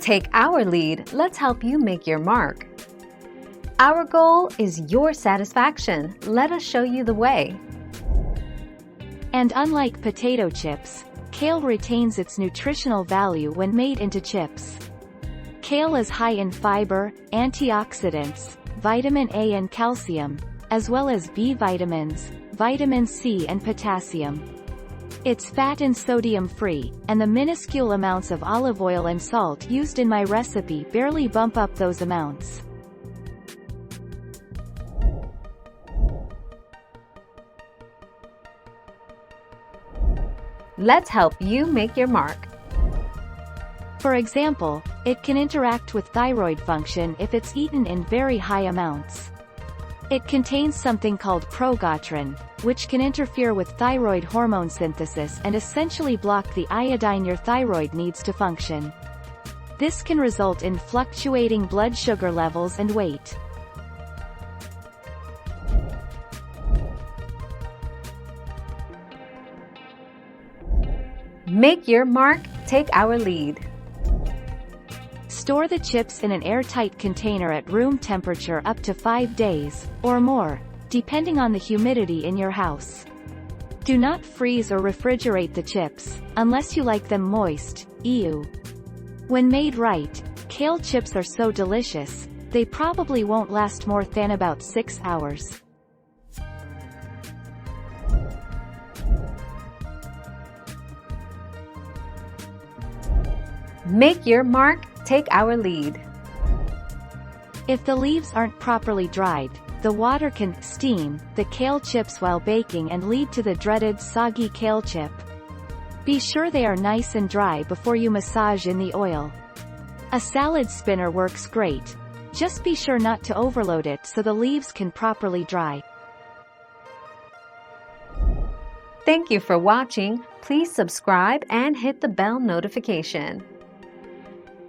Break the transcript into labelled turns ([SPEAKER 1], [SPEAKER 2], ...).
[SPEAKER 1] Take our lead, let's help you make your mark. Our goal is your satisfaction. Let us show you the way.
[SPEAKER 2] And unlike potato chips, kale retains its nutritional value when made into chips. Kale is high in fiber, antioxidants, vitamin A and calcium, as well as B vitamins, vitamin C and potassium. It's fat and sodium-free, and the minuscule amounts of olive oil and salt used in my recipe barely bump up those amounts.
[SPEAKER 1] Let's help you make your mark.
[SPEAKER 2] For example, it can interact with thyroid function if it's eaten in very high amounts. It contains something called progastrin, which can interfere with thyroid hormone synthesis and essentially block the iodine your thyroid needs to function. This can result in fluctuating blood sugar levels and weight.
[SPEAKER 1] Make your mark, take our lead.
[SPEAKER 2] Store the chips in an airtight container at room temperature up to 5 days, or more, depending on the humidity in your house. Do not freeze or refrigerate the chips, unless you like them moist. Ew. When made right, kale chips are so delicious, they probably won't last more than about 6 hours.
[SPEAKER 1] Make your mark, take our lead.
[SPEAKER 2] If the leaves aren't properly dried, the water can steam the kale chips while baking and lead to the dreaded soggy kale chip. Be sure they are nice and dry before you massage in the oil. A salad spinner works great. Just be sure not to overload it so the leaves can properly dry.
[SPEAKER 1] Thank you for watching. Please subscribe and hit the bell notification.